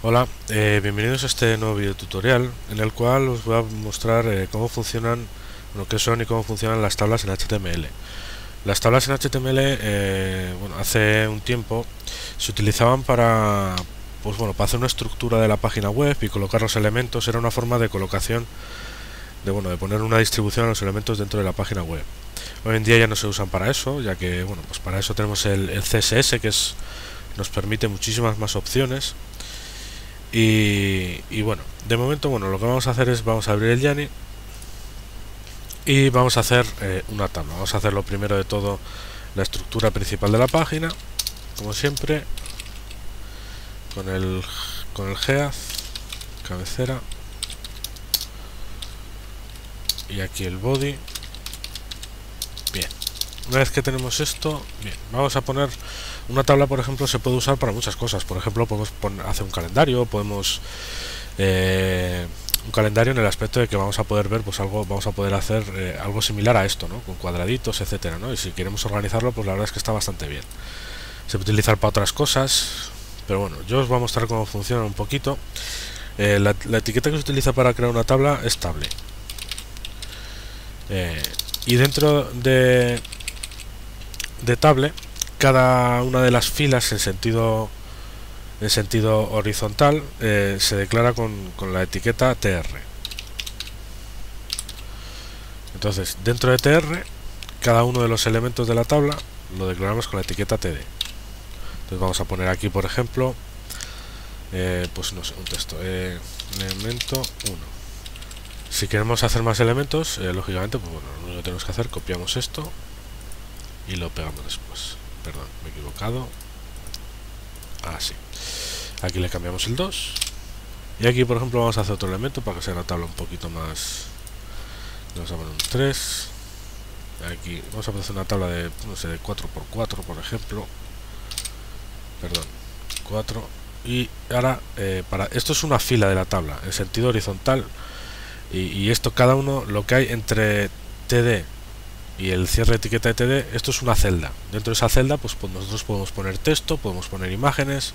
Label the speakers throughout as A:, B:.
A: Hola, bienvenidos a este nuevo video tutorial en el cual os voy a mostrar cómo funcionan, bueno, qué son y cómo funcionan las tablas en HTML. Las tablas en HTML, bueno, hace un tiempo se utilizaban para, pues bueno, para hacer una estructura de la página web y colocar los elementos. Era una forma de colocación, de poner una distribución a los elementos dentro de la página web. Hoy en día ya no se usan para eso, ya que, bueno, pues para eso tenemos el CSS, nos permite muchísimas más opciones. Y bueno, de momento, bueno, lo que vamos a hacer es, vamos a abrir el Yani y vamos a hacer una tabla. Vamos a hacer lo primero de todo, la estructura principal de la página, como siempre, con el head, cabecera, y aquí el body. Bien, una vez que tenemos esto, bien, vamos a poner una tabla. Por ejemplo, se puede usar para muchas cosas. Por ejemplo, podemos hacer un calendario, podemos un calendario en el aspecto de que vamos a poder ver, pues algo, vamos a poder hacer algo similar a esto, ¿no? Con cuadraditos, etcétera, ¿no? Y si queremos organizarlo, pues la verdad es que está bastante bien. Se puede utilizar para otras cosas, pero bueno, yo os voy a mostrar cómo funciona un poquito. La etiqueta que se utiliza para crear una tabla es table. Y dentro de table, cada una de las filas en sentido horizontal se declara con la etiqueta tr. Entonces, dentro de tr, cada uno de los elementos de la tabla lo declaramos con la etiqueta td. Entonces vamos a poner aquí, por ejemplo, pues no sé, un texto, elemento 1. Si queremos hacer más elementos, lógicamente, pues bueno, lo único que tenemos que hacer, copiamos esto y lo pegamos después. Perdón, me he equivocado. Así. Aquí le cambiamos el 2. Y aquí, por ejemplo, vamos a hacer otro elemento para que sea una tabla un poquito más. Vamos a poner un 3. Aquí vamos a hacer una tabla de, no sé, de 4×4, por ejemplo. Perdón, 4. Y ahora, esto es una fila de la tabla en sentido horizontal. Y esto, cada uno, lo que hay entre TD y el cierre de etiqueta de TD, esto es una celda. Dentro de esa celda, pues nosotros podemos poner texto, podemos poner imágenes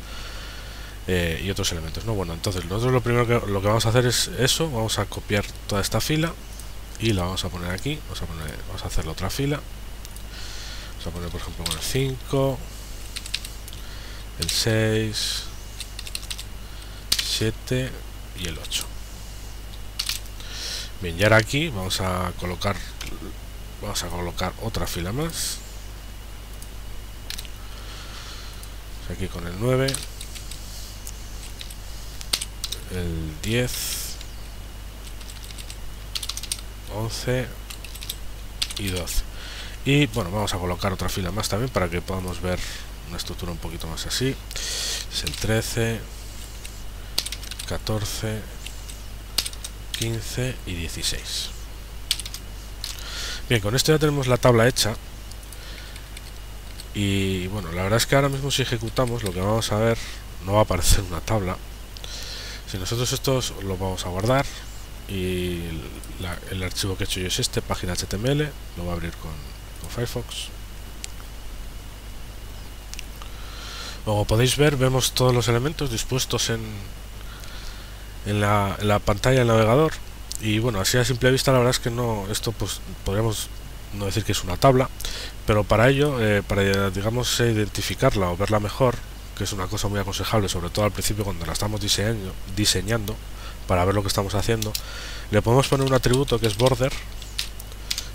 A: y otros elementos, ¿no? Bueno, entonces nosotros lo primero lo que vamos a hacer es eso. Vamos a copiar toda esta fila y la vamos a poner aquí. Vamos a hacer la otra fila. Vamos a poner, por ejemplo, el 5, el 6, 7 y el 8. Bien, y ahora aquí vamos a colocar otra fila más. Aquí con el 9, el 10, 11 y 12. Y bueno, vamos a colocar otra fila más también para que podamos ver una estructura un poquito más así. Es el 13, 14, 15 y 16. Bien, con esto ya tenemos la tabla hecha. Y bueno, la verdad es que ahora mismo, si ejecutamos, lo que vamos a ver, no va a aparecer una tabla. Si nosotros esto lo vamos a guardar, y el archivo que he hecho yo es este, página HTML, lo voy a abrir con Firefox. Como podéis ver, vemos todos los elementos dispuestos en la pantalla del navegador. Y bueno, así a simple vista, la verdad es que no, esto pues podríamos no decir que es una tabla, pero para ello, para, digamos, identificarla o verla mejor, que es una cosa muy aconsejable, sobre todo al principio cuando la estamos diseñando, para ver lo que estamos haciendo, le podemos poner un atributo que es border,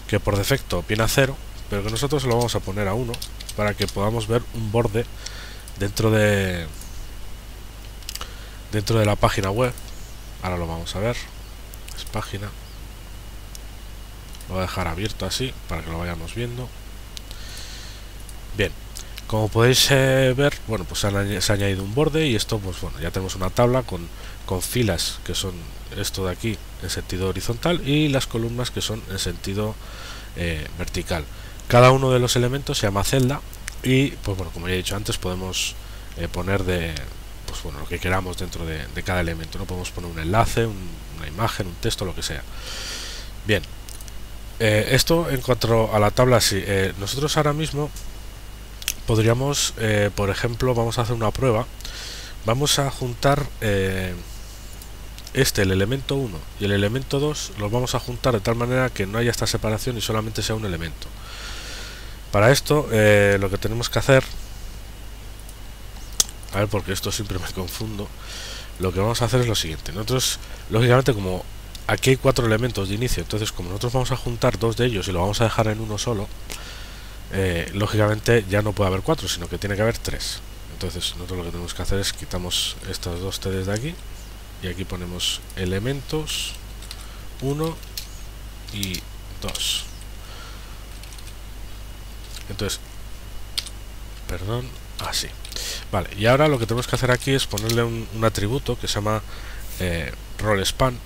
A: que por defecto viene a 0, pero que nosotros lo vamos a poner a 1 para que podamos ver un borde dentro de la página web. Ahora lo vamos a ver. Es página. Lo voy a dejar abierto así para que lo vayamos viendo. Bien, como podéis ver, bueno, pues se ha añadido un borde, y esto, pues bueno, ya tenemos una tabla con filas que son esto de aquí en sentido horizontal y las columnas que son en sentido vertical. Cada uno de los elementos se llama celda y, pues bueno, como ya he dicho antes, podemos poner pues bueno, lo que queramos dentro de cada elemento, ¿no? Podemos poner un enlace, una imagen, un texto, lo que sea. Bien, esto en cuanto a la tabla, sí. Nosotros ahora mismo podríamos, por ejemplo, vamos a hacer una prueba vamos a juntar el elemento 1 y el elemento 2 los vamos a juntar de tal manera que no haya esta separación y solamente sea un elemento. Para esto lo que tenemos que hacer, a ver, porque esto siempre me confundo, lo que vamos a hacer es lo siguiente. Nosotros, lógicamente, como aquí hay 4 elementos de inicio, entonces como nosotros vamos a juntar 2 de ellos y lo vamos a dejar en uno solo, lógicamente ya no puede haber 4, sino que tiene que haber 3. Entonces nosotros lo que tenemos que hacer es quitamos estos 2 TDs de aquí y aquí ponemos elementos 1 y 2. Entonces, perdón, así. Vale, y ahora lo que tenemos que hacer aquí es ponerle un atributo que se llama row span,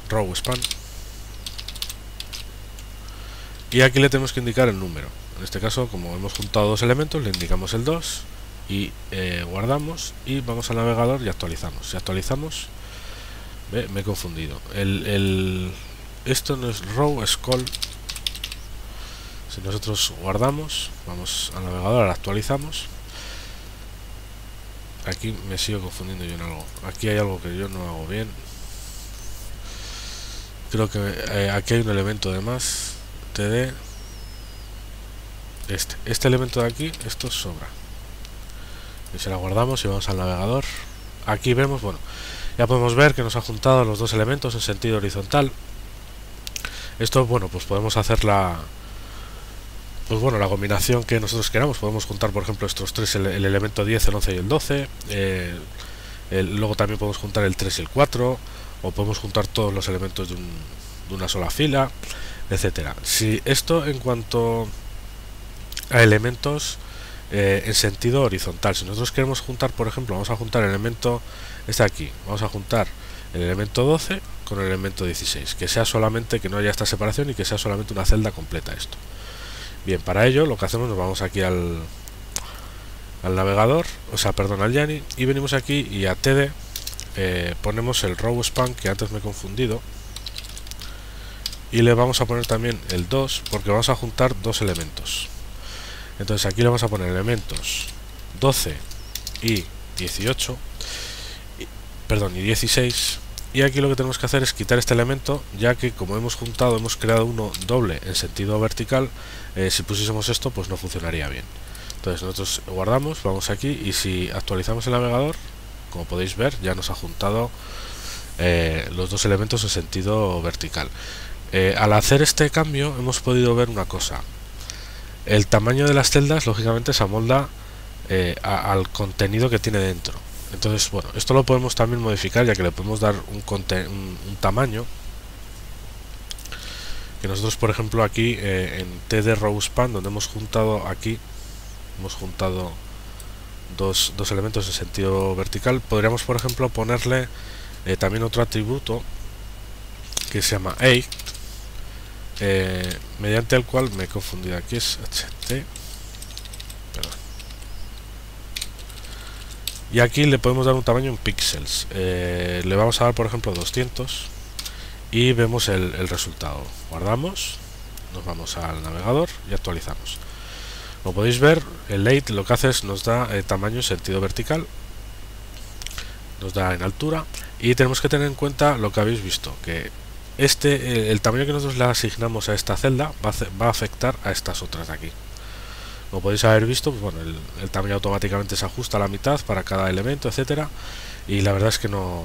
A: y aquí le tenemos que indicar el número. En este caso, como hemos juntado 2 elementos, le indicamos el 2 y guardamos y vamos al navegador y actualizamos. Si actualizamos, me he confundido. Esto no es row, es call. Si nosotros guardamos, vamos al navegador, ahora actualizamos. Aquí me sigo confundiendo yo en algo. Aquí hay algo que yo no hago bien. Creo que aquí hay un elemento de más. TD. Este elemento de aquí, esto sobra. Y se la guardamos y vamos al navegador. Aquí vemos, bueno, ya podemos ver que nos ha juntado los 2 elementos en sentido horizontal. Esto, bueno, pues podemos hacer la combinación que nosotros queramos. Podemos juntar, por ejemplo, estos 3, el elemento 10, el 11 y el 12. Luego también podemos juntar el 3 y el 4, o podemos juntar todos los elementos de una sola fila, etcétera. Si esto en cuanto a elementos en sentido horizontal, si nosotros queremos juntar, por ejemplo, vamos a juntar el elemento este aquí, vamos a juntar el elemento 12 con el elemento 16, que sea solamente, que no haya esta separación y que sea solamente una celda completa esto. Bien, para ello lo que hacemos, nos vamos aquí al navegador, o sea, perdón, al Yani, y venimos aquí y a TD ponemos el row span, que antes me he confundido, y le vamos a poner también el 2, porque vamos a juntar 2 elementos. Entonces aquí le vamos a poner elementos 12 y 18, y 16, y aquí lo que tenemos que hacer es quitar este elemento, ya que como hemos juntado, hemos creado uno doble en sentido vertical. Si pusiésemos esto, pues no funcionaría bien. Entonces nosotros guardamos, vamos aquí, y si actualizamos el navegador, como podéis ver, ya nos ha juntado los 2 elementos en sentido vertical. Al hacer este cambio hemos podido ver una cosa: el tamaño de las celdas lógicamente se amolda al contenido que tiene dentro. Entonces, bueno, esto lo podemos también modificar, ya que le podemos dar un tamaño, que nosotros, por ejemplo, aquí en TD row span, donde hemos juntado aquí, hemos juntado dos elementos en sentido vertical, podríamos, por ejemplo, ponerle también otro atributo que se llama A, mediante el cual me he confundido, aquí es HT, perdón, y aquí le podemos dar un tamaño en píxeles. Le vamos a dar, por ejemplo, 200 y vemos el resultado. Guardamos, nos vamos al navegador y actualizamos. Como podéis ver, el late lo que hace es nos da tamaño en sentido vertical, nos da en altura, y tenemos que tener en cuenta lo que habéis visto, que el tamaño que nosotros le asignamos a esta celda va a afectar a estas otras de aquí. Como podéis haber visto, pues bueno, el tamaño automáticamente se ajusta a la mitad para cada elemento, etcétera, y la verdad es que no...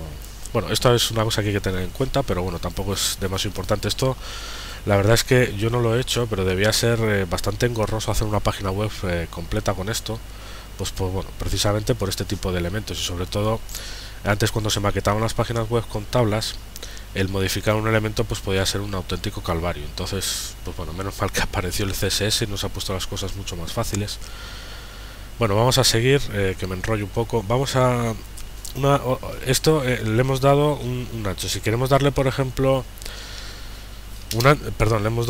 A: Bueno, esto es una cosa que hay que tener en cuenta, pero bueno, tampoco es demasiado importante esto. La verdad es que yo no lo he hecho, pero debía ser bastante engorroso hacer una página web completa con esto, pues bueno, precisamente por este tipo de elementos, y sobre todo antes, cuando se maquetaban las páginas web con tablas, el modificar un elemento pues podía ser un auténtico calvario. Entonces, pues bueno, menos mal que apareció el CSS y nos ha puesto las cosas mucho más fáciles. Bueno, vamos a seguir, que me enrollo un poco. Vamos a... esto le hemos dado un ancho. Si queremos darle, por ejemplo, le hemos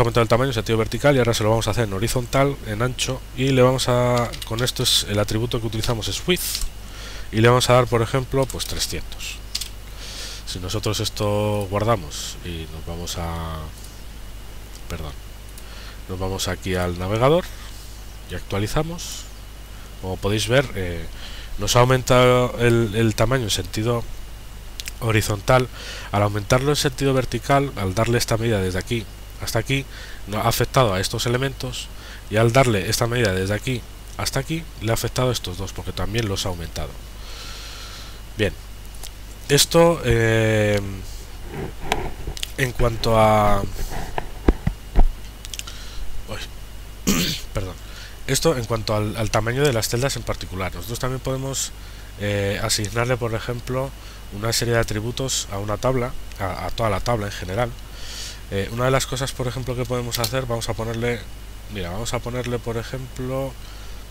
A: aumentado el tamaño en sentido vertical, y ahora se lo vamos a hacer en horizontal, en ancho, y le vamos a... Con esto es el atributo que utilizamos, es width, y le vamos a dar, por ejemplo, pues 300. Si nosotros esto guardamos y nos vamos nos vamos aquí al navegador y actualizamos, como podéis ver, nos ha aumentado el tamaño en sentido horizontal. Al aumentarlo en sentido vertical, al darle esta medida desde aquí hasta aquí, no ha afectado a estos elementos, y al darle esta medida desde aquí hasta aquí, le ha afectado a estos dos, porque también los ha aumentado. Bien, esto en cuanto a... perdón. Esto en cuanto al tamaño de las celdas en particular. Nosotros también podemos asignarle, por ejemplo, una serie de atributos a una tabla, a toda la tabla en general. Una de las cosas, por ejemplo, que podemos hacer, vamos a ponerle, por ejemplo,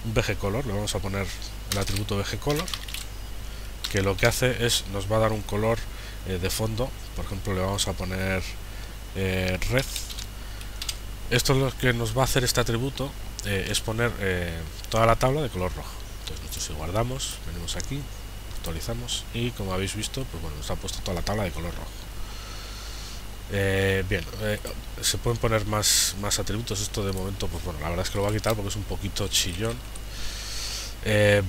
A: un VG-Color. Le vamos a poner el atributo VG-Color, que lo que hace es, nos va a dar un color de fondo. Por ejemplo, le vamos a poner red. Esto es lo que nos va a hacer este atributo, es poner toda la tabla de color rojo. Entonces nosotros si guardamos, venimos aquí, actualizamos, y como habéis visto, pues bueno, nos ha puesto toda la tabla de color rojo. Bien, se pueden poner más atributos. Esto de momento, pues bueno, la verdad es que lo voy a quitar porque es un poquito chillón.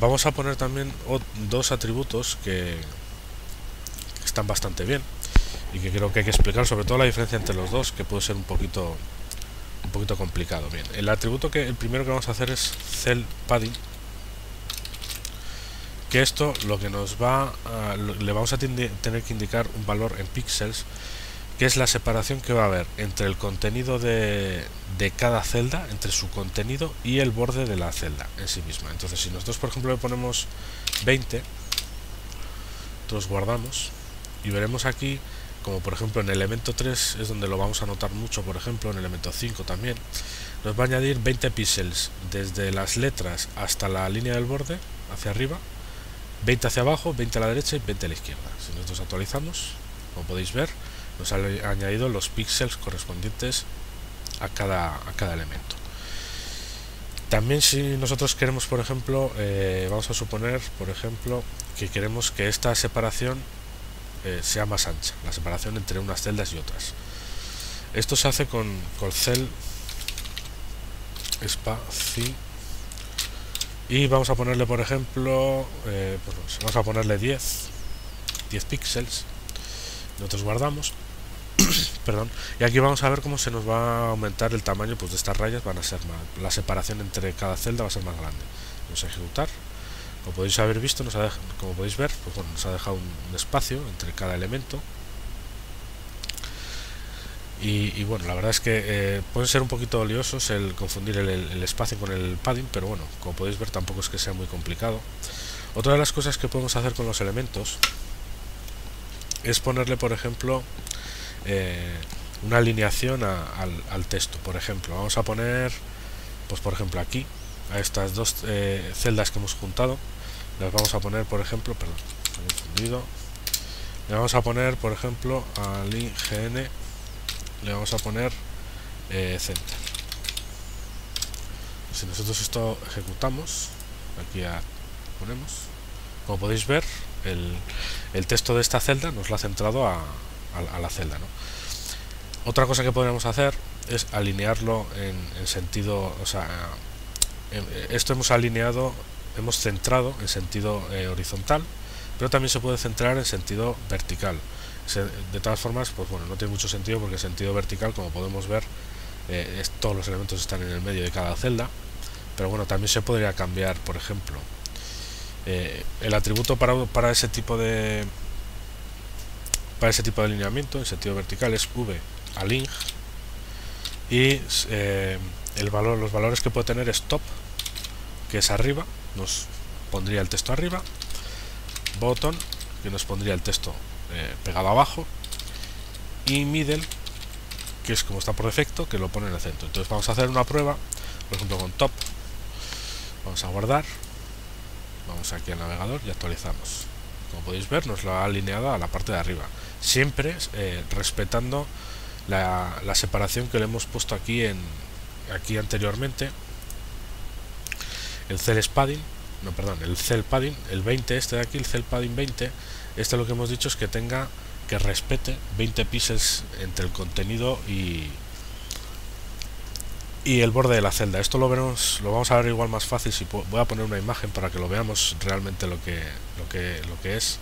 A: Vamos a poner también dos atributos que están bastante bien y que creo que hay que explicar, sobre todo la diferencia entre los dos, que puede ser un poquito complicado. Bien, el primero que vamos a hacer es Cell Padding, que esto lo que nos va a, le vamos a tener que indicar un valor en píxeles, que es la separación que va a haber entre el contenido de cada celda, entre su contenido y el borde de la celda en sí misma. Entonces, si nosotros, por ejemplo, le ponemos 20, nosotros guardamos y veremos aquí, como por ejemplo en el elemento 3 es donde lo vamos a notar mucho, por ejemplo en el elemento 5 también, nos va a añadir 20 píxeles desde las letras hasta la línea del borde, hacia arriba, 20 hacia abajo, 20 a la derecha y 20 a la izquierda. Si nosotros actualizamos, como podéis ver, nos ha añadido los píxeles correspondientes a cada elemento. También, si nosotros queremos, por ejemplo, vamos a suponer, por ejemplo, que queremos que esta separación sea más ancha, la separación entre unas celdas y otras. Esto se hace con Cell Spacing, y vamos a ponerle, por ejemplo, pues vamos a ponerle 10 píxeles. Nosotros guardamos perdón, y aquí vamos a ver cómo se nos va a aumentar el tamaño, pues de estas rayas van a ser más, la separación entre cada celda va a ser más grande. Vamos a ejecutar. Como podéis haber visto, como podéis ver, pues bueno, nos ha dejado un espacio entre cada elemento. Y bueno, la verdad es que pueden ser un poquito liosos el confundir el espacio con el padding, pero bueno, como podéis ver, tampoco es que sea muy complicado. Otra de las cosas que podemos hacer con los elementos es ponerle, por ejemplo, una alineación al texto. Por ejemplo, vamos a poner, pues por ejemplo aquí, a estas dos celdas que hemos juntado, las vamos a poner, por ejemplo, perdón, me he confundido, le vamos a poner, por ejemplo, al IGN, le vamos a poner center. Si nosotros esto ejecutamos, aquí ponemos, como podéis ver, el texto de esta celda nos lo ha centrado a la celda, ¿no? Otra cosa que podríamos hacer es alinearlo en sentido, o sea, esto hemos centrado en sentido horizontal, pero también se puede centrar en sentido vertical. De todas formas, pues bueno, no tiene mucho sentido, porque en sentido vertical, como podemos ver, todos los elementos están en el medio de cada celda, pero bueno, también se podría cambiar, por ejemplo, el atributo para ese tipo de alineamiento en sentido vertical es v-align, y los valores que puede tener es top, que es arriba, nos pondría el texto arriba, bottom, que nos pondría el texto pegado abajo, y middle, que es como está por defecto, que lo pone en el centro. Entonces vamos a hacer una prueba, por ejemplo con top, vamos a guardar, vamos aquí al navegador y actualizamos. Como podéis ver, nos lo ha alineado a la parte de arriba, siempre respetando la separación que le hemos puesto aquí anteriormente. El Cell Padding, no, perdón, el Cell Padding, el 20 este de aquí, el Cell Padding 20, lo que hemos dicho es que respete 20 píxeles entre el contenido y
B: y el borde de la celda. Esto lo veremos, lo vamos a ver igual más fácil si voy a poner una imagen para que lo veamos realmente lo que es.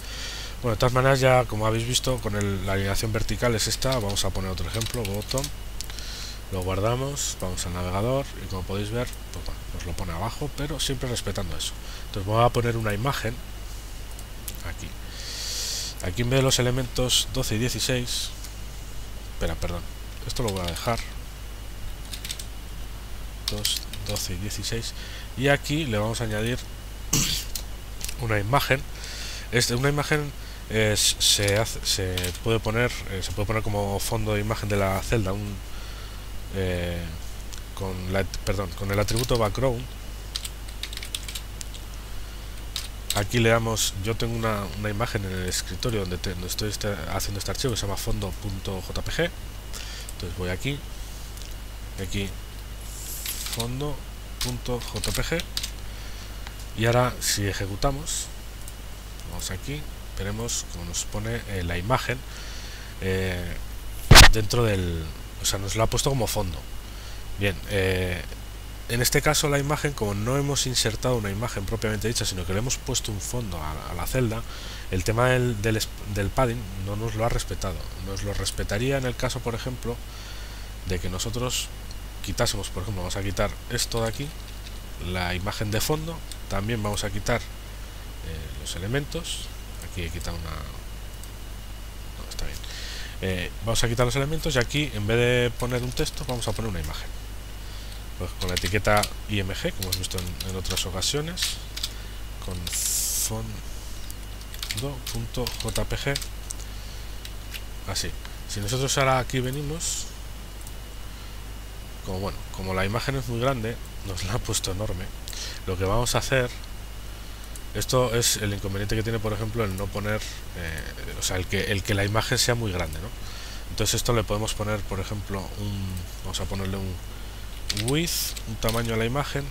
B: Bueno, de todas maneras, ya como habéis visto, con la alineación vertical es esta. Vamos a poner otro ejemplo, bottom, lo guardamos, vamos al navegador y como podéis ver, pues bueno, nos lo pone abajo, pero siempre respetando eso. Entonces voy a poner una imagen aquí en vez de los elementos 12 y 16. Perdón, esto lo voy a dejar 12 y 16, y aquí le vamos a añadir una imagen. Una imagen se puede poner como fondo de imagen de la celda con el atributo background. Aquí le damos, yo tengo una imagen en el escritorio donde estoy haciendo este archivo que se llama fondo.jpg. Entonces voy aquí fondo.jpg, y ahora si ejecutamos, vamos aquí, veremos como nos pone la imagen dentro del, o sea, nos la ha puesto como fondo. Bien, en este caso la imagen, como no hemos insertado una imagen propiamente dicha, sino que le hemos puesto un fondo a la celda, el tema del padding no nos lo ha respetado. Nos lo respetaría en el caso, por ejemplo, de que nosotros quitásemos, por ejemplo, vamos a quitar esto de aquí, la imagen de fondo, también vamos a quitar los elementos. Aquí he quitado una... no, está bien. Vamos a quitar los elementos y aquí, en vez de poner un texto, vamos a poner una imagen. Pues con la etiqueta IMG, como hemos visto en otras ocasiones, con fondo.jpg, así. Si nosotros ahora aquí venimos, como la imagen es muy grande, nos la ha puesto enorme, lo que vamos a hacer, esto es el inconveniente que tiene, por ejemplo, el no poner, o sea, el que la imagen sea muy grande, ¿no? Entonces esto le podemos poner, por ejemplo, vamos a ponerle un width, un tamaño a la imagen,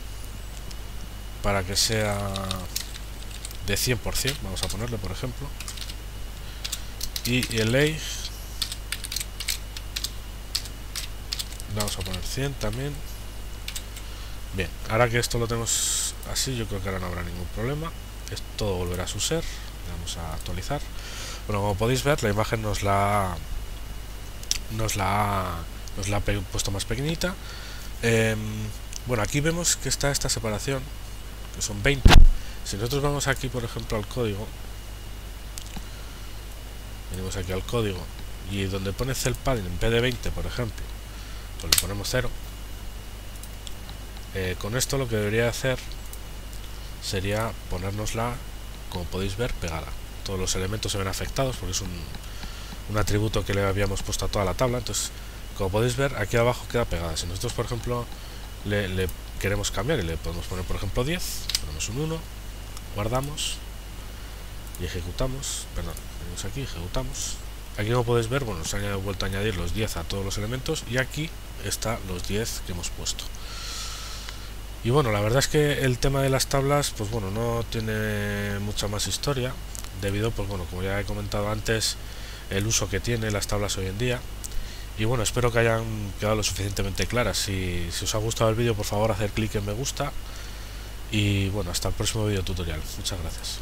B: para que sea de 100%, vamos a ponerle, por ejemplo, y el age vamos a poner 100 también. Bien, ahora que esto lo tenemos así, yo creo que ahora no habrá ningún problema. Todo volverá a su ser. Le vamos a actualizar. Bueno, como podéis ver, la imagen nos la ha puesto más pequeñita. Bueno, aquí vemos que está esta separación, que son 20. Si nosotros vamos aquí, por ejemplo, al código, venimos aquí al código, y donde pone cel padding, en vez de 20, por ejemplo, pues le ponemos 0. Con esto lo que debería hacer sería ponérnosla, como podéis ver, pegada. Todos los elementos se ven afectados porque es un atributo que le habíamos puesto a toda la tabla. Entonces, como podéis ver, aquí abajo queda pegada. Si nosotros, por ejemplo, le queremos cambiar y le podemos poner, por ejemplo, 10, ponemos un 1, guardamos y ejecutamos. Perdón, venimos aquí, ejecutamos. Aquí, como podéis ver, bueno, se ha vuelto a añadir los 10 a todos los elementos, y aquí está los 10 que hemos puesto. Y bueno, la verdad es que el tema de las tablas, pues bueno, no tiene mucha más historia, debido, pues bueno, como ya he comentado antes, el uso que tiene las tablas hoy en día. Y bueno, espero que hayan quedado lo suficientemente claras. Si os ha gustado el vídeo, por favor, hacer clic en me gusta. Y bueno, hasta el próximo vídeo tutorial. Muchas gracias.